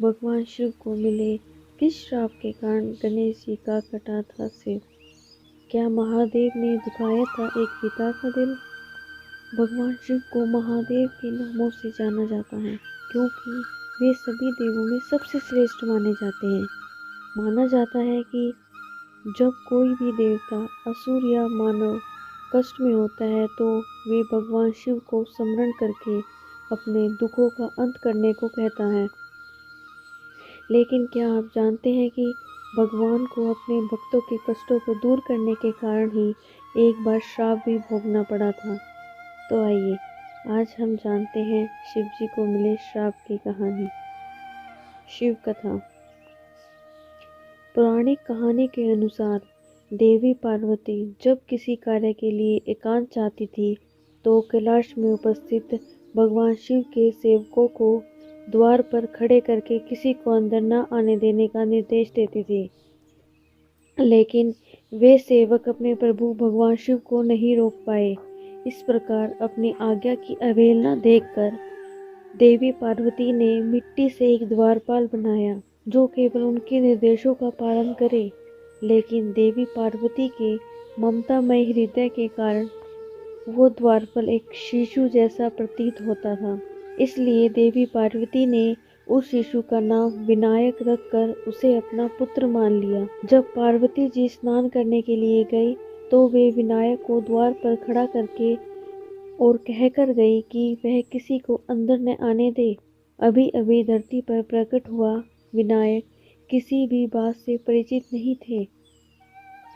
भगवान शिव को मिले किस श्राप के कारण गणेश जी का कटा था सिर? क्या महादेव ने दुखाया था एक पिता का दिल? भगवान शिव को महादेव के नामों से जाना जाता है क्योंकि वे सभी देवों में सबसे श्रेष्ठ माने जाते हैं। माना जाता है कि जब कोई भी देवता, असुर या मानव कष्ट में होता है तो वे भगवान शिव को स्मरण करके अपने दुखों का अंत करने को कहता है। लेकिन क्या आप जानते हैं कि भगवान को अपने भक्तों के कष्टों को दूर करने के कारण ही एक बार श्राप भी भोगना पड़ा था। तो आइए आज हम जानते हैं शिव जी को मिले श्राप की कहानी। शिव कथा। पौराणिक कहानी के अनुसार देवी पार्वती जब किसी कार्य के लिए एकांत चाहती थी तो कैलाश में उपस्थित भगवान शिव के सेवकों को द्वार पर खड़े करके किसी को अंदर न आने देने का निर्देश देती थी। लेकिन वे सेवक अपने प्रभु भगवान शिव को नहीं रोक पाए। इस प्रकार अपनी आज्ञा की अवहेलना देखकर देवी पार्वती ने मिट्टी से एक द्वारपाल बनाया जो केवल उनके निर्देशों का पालन करे। लेकिन देवी पार्वती के ममतामय हृदय के कारण वो द्वारपाल एक शिशु जैसा प्रतीत होता था। इसलिए देवी पार्वती ने उस शिशु का नाम विनायक रखकर उसे अपना पुत्र मान लिया। जब पार्वती जी स्नान करने के लिए गई तो वे विनायक को द्वार पर खड़ा करके और कहकर गई कि वह किसी को अंदर न आने दे। अभी अभी धरती पर प्रकट हुआ विनायक किसी भी बात से परिचित नहीं थे।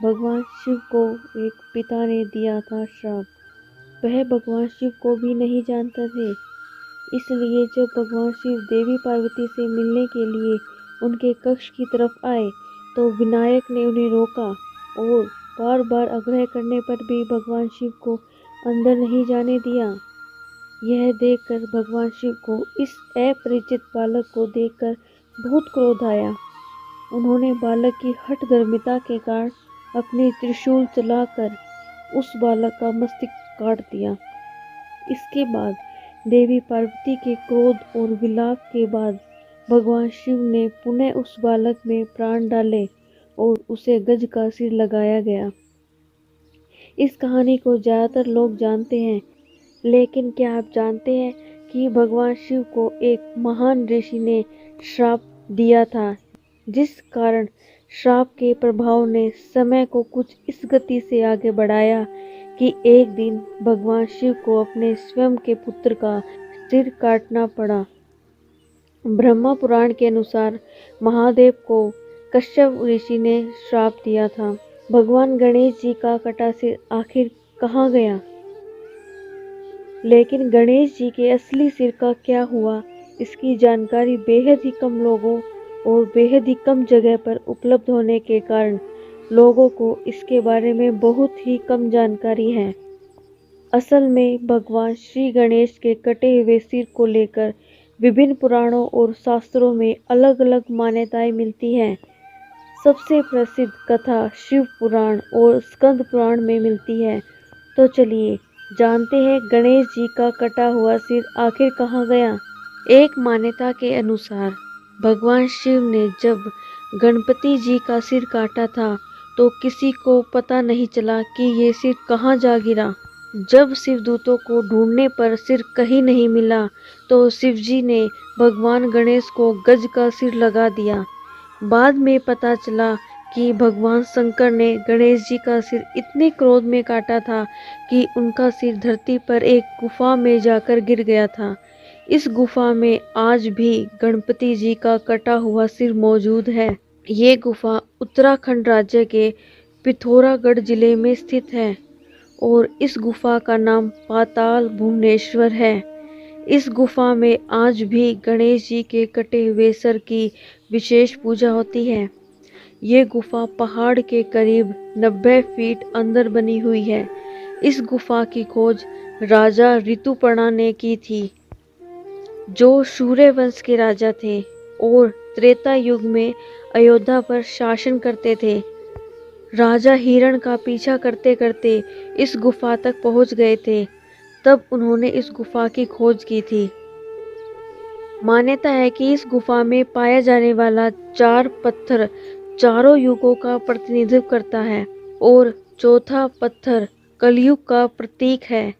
भगवान शिव को एक पिता ने दिया था श्राप। वह भगवान शिव को भी नहीं जानता थे। इसलिए जब भगवान शिव देवी पार्वती से मिलने के लिए उनके कक्ष की तरफ आए तो विनायक ने उन्हें रोका और बार बार आग्रह करने पर भी भगवान शिव को अंदर नहीं जाने दिया। यह देखकर भगवान शिव को इस अपरिचित बालक को देखकर बहुत क्रोध आया। उन्होंने बालक की हठधर्मिता के कारण अपनी त्रिशूल चलाकर उस बालक का मस्तक काट दिया। इसके बाद देवी पार्वती के क्रोध और विलाप के बाद भगवान शिव ने पुनः उस बालक में प्राण डाले और उसे गज का सिर लगाया गया। इस कहानी को ज़्यादातर लोग जानते हैं, लेकिन क्या आप जानते हैं कि भगवान शिव को एक महान ऋषि ने श्राप दिया था, जिस कारण श्राप के प्रभाव ने समय को कुछ इस गति से आगे बढ़ाया कि एक दिन भगवान शिव को अपने स्वयं के पुत्र का सिर काटना पड़ा। ब्रह्मा पुराण के अनुसार महादेव को कश्यप ऋषि ने श्राप दिया था। भगवान गणेश जी का कटा सिर आखिर कहाँ गया? लेकिन गणेश जी के असली सिर का क्या हुआ, इसकी जानकारी बेहद ही कम लोगों और बेहद ही कम जगह पर उपलब्ध होने के कारण लोगों को इसके बारे में बहुत ही कम जानकारी है। असल में भगवान श्री गणेश के कटे हुए सिर को लेकर विभिन्न पुराणों और शास्त्रों में अलग अलग मान्यताएं मिलती हैं। सबसे प्रसिद्ध कथा शिव पुराण और स्कंद पुराण में मिलती है। तो चलिए जानते हैं गणेश जी का कटा हुआ सिर आखिर कहाँ गया। एक मान्यता के अनुसार भगवान शिव ने जब गणपति जी का सिर काटा था तो किसी को पता नहीं चला कि ये सिर कहाँ जा गिरा। जब शिवदूतों को ढूंढने पर सिर कहीं नहीं मिला तो शिवजी ने भगवान गणेश को गज का सिर लगा दिया। बाद में पता चला कि भगवान शंकर ने गणेश जी का सिर इतने क्रोध में काटा था कि उनका सिर धरती पर एक गुफा में जाकर गिर गया था। इस गुफा में आज भी गणपति जी का कटा हुआ सिर मौजूद है। ये गुफा उत्तराखंड राज्य के पिथौरागढ़ जिले में स्थित है और इस गुफा का नाम पाताल भुवनेश्वर है। इस गुफा में आज भी गणेश जी के कटे हुए सर की विशेष पूजा होती है। ये गुफा पहाड़ के करीब 90 फीट अंदर बनी हुई है। इस गुफा की खोज राजा ऋतुपर्णा ने की थी, जो सूर्य वंश के राजा थे और त्रेता युग में अयोध्या पर शासन करते थे। राजा हिरण का पीछा करते करते इस गुफा तक पहुंच गए थे। तब उन्होंने इस गुफा की खोज की थी। मान्यता है कि इस गुफा में पाया जाने वाला 4 पत्थर चारों युगों का प्रतिनिधित्व करता है और चौथा पत्थर कलयुग का प्रतीक है।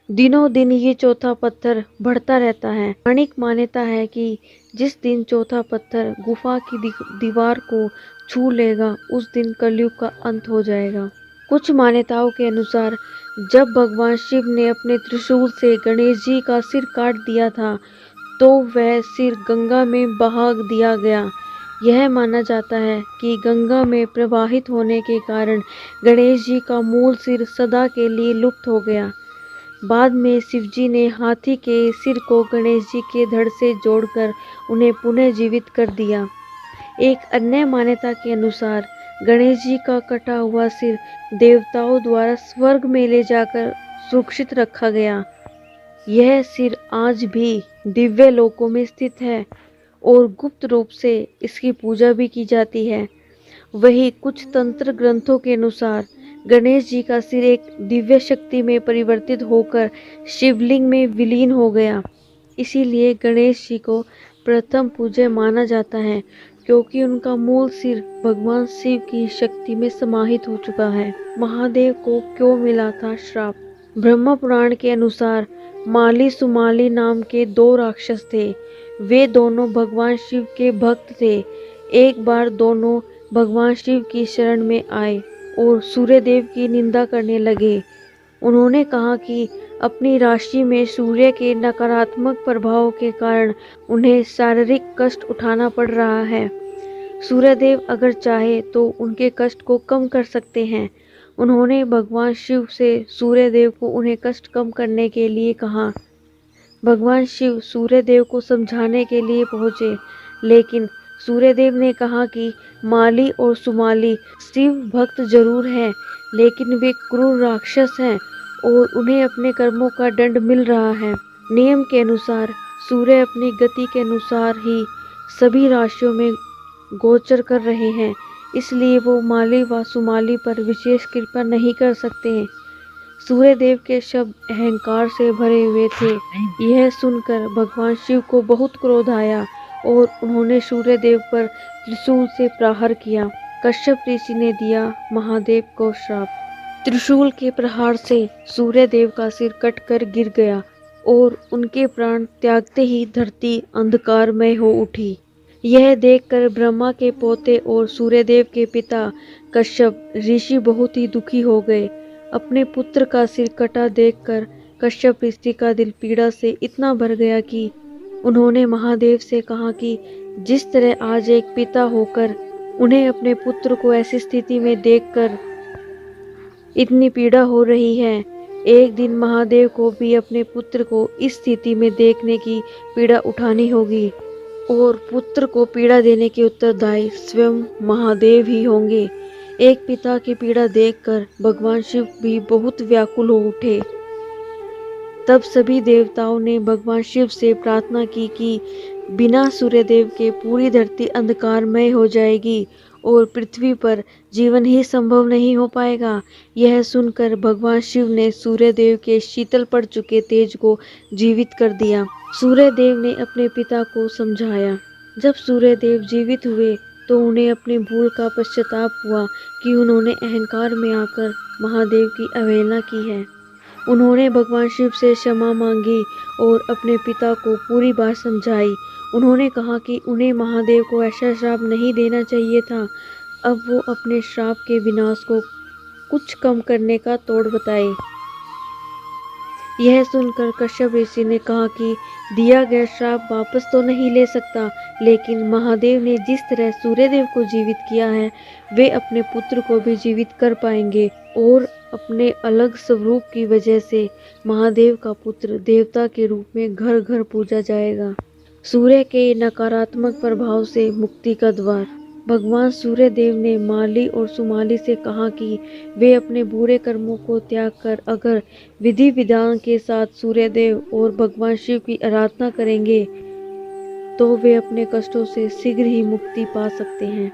दिनों दिन ये चौथा पत्थर बढ़ता रहता है। पौराणिक मान्यता है कि जिस दिन चौथा पत्थर गुफा की दीवार को छू लेगा उस दिन कलयुग का अंत हो जाएगा। कुछ मान्यताओं के अनुसार जब भगवान शिव ने अपने त्रिशूल से गणेश जी का सिर काट दिया था तो वह सिर गंगा में बहा दिया गया। यह माना जाता है कि गंगा में प्रवाहित होने के कारण गणेश जी का मूल सिर सदा के लिए लुप्त हो गया। बाद में शिवजी ने हाथी के सिर को गणेश जी के धड़ से जोड़कर उन्हें पुनः जीवित कर दिया। एक अन्य मान्यता के अनुसार गणेश जी का कटा हुआ सिर देवताओं द्वारा स्वर्ग में ले जाकर सुरक्षित रखा गया। यह सिर आज भी दिव्य लोकों में स्थित है और गुप्त रूप से इसकी पूजा भी की जाती है। वही कुछ तंत्र ग्रंथों के अनुसार गणेश जी का सिर एक दिव्य शक्ति में परिवर्तित होकर शिवलिंग में विलीन हो गया। इसीलिए गणेश जी को प्रथम पूज्य माना जाता है क्योंकि उनका मूल सिर भगवान शिव की शक्ति में समाहित हो चुका है। महादेव को क्यों मिला था श्राप? ब्रह्म पुराण के अनुसार माली सुमाली नाम के 2 राक्षस थे। वे दोनों भगवान शिव के भक्त थे। एक बार दोनों भगवान शिव की शरण में आए और सूर्यदेव की निंदा करने लगे। उन्होंने कहा कि अपनी राशि में सूर्य के नकारात्मक प्रभाव के कारण उन्हें शारीरिक कष्ट उठाना पड़ रहा है। सूर्यदेव अगर चाहे तो उनके कष्ट को कम कर सकते हैं। उन्होंने भगवान शिव से सूर्यदेव को उन्हें कष्ट कम करने के लिए कहा। भगवान शिव सूर्यदेव को समझाने के लिए पहुंचे, लेकिन सूर्यदेव ने कहा कि माली और सुमाली शिव भक्त जरूर हैं, लेकिन वे क्रूर राक्षस हैं और उन्हें अपने कर्मों का दंड मिल रहा है। नियम के अनुसार सूर्य अपनी गति के अनुसार ही सभी राशियों में गोचर कर रहे हैं, इसलिए वो माली व सुमाली पर विशेष कृपा नहीं कर सकते हैं। सूर्यदेव के शब्द अहंकार से भरे हुए थे। यह सुनकर भगवान शिव को बहुत क्रोध आया और उन्होंने सूर्यदेव पर त्रिशूल से प्रहार किया। कश्यप ऋषि ने दिया महादेव को श्राप। त्रिशूल के प्रहार से सूर्यदेव का सिर कटकर गिर गया और उनके प्राण त्यागते ही धरती अंधकारमय हो उठी। यह देखकर ब्रह्मा के पोते और सूर्यदेव के पिता कश्यप ऋषि बहुत ही दुखी हो गए। अपने पुत्र का सिर कटा देखकर कश्यप ऋषि का दिल पीड़ा से इतना भर गया कि उन्होंने महादेव से कहा कि जिस तरह आज एक पिता होकर उन्हें अपने पुत्र को ऐसी स्थिति में देखकर इतनी पीड़ा हो रही है, एक दिन महादेव को भी अपने पुत्र को इस स्थिति में देखने की पीड़ा उठानी होगी और पुत्र को पीड़ा देने के उत्तरदायी स्वयं महादेव ही होंगे। एक पिता की पीड़ा देखकर भगवान शिव भी बहुत व्याकुल हो उठे। तब सभी देवताओं ने भगवान शिव से प्रार्थना की कि बिना सूर्यदेव के पूरी धरती अंधकारमय हो जाएगी और पृथ्वी पर जीवन ही संभव नहीं हो पाएगा। यह सुनकर भगवान शिव ने सूर्यदेव के शीतल पड़ चुके तेज को जीवित कर दिया। सूर्यदेव ने अपने पिता को समझाया। जब सूर्यदेव जीवित हुए तो उन्हें अपनी भूल का पश्चाताप हुआ कि उन्होंने अहंकार में आकर महादेव की अवहेलना की है। उन्होंने भगवान शिव से क्षमा मांगी और अपने पिता को पूरी बात समझाई। उन्होंने कहा कि उन्हें महादेव को ऐसा श्राप नहीं देना चाहिए था। अब वो अपने श्राप के विनाश को कुछ कम करने का तोड़ बताए। यह सुनकर कश्यप ऋषि ने कहा कि दिया गया श्राप वापस तो नहीं ले सकता, लेकिन महादेव ने जिस तरह सूर्यदेव को जीवित किया है वे अपने पुत्र को भी जीवित कर पाएंगे और अपने अलग स्वरूप की वजह से महादेव का पुत्र देवता के रूप में घर घर पूजा जाएगा। सूर्य के नकारात्मक प्रभाव से मुक्ति का द्वार। भगवान सूर्यदेव ने माली और सुमाली से कहा कि वे अपने बुरे कर्मों को त्याग कर अगर विधि विधान के साथ सूर्यदेव और भगवान शिव की आराधना करेंगे तो वे अपने कष्टों से शीघ्र ही मुक्ति पा सकते हैं।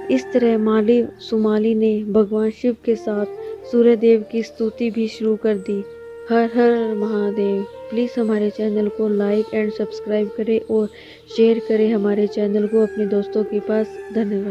इस तरह माली सुमाली ने भगवान शिव के साथ सूर्यदेव की स्तुति भी शुरू कर दी। हर हर महादेव। प्लीज़ हमारे चैनल को लाइक एंड सब्सक्राइब करें और शेयर करें हमारे चैनल को अपने दोस्तों के पास। धन्यवाद।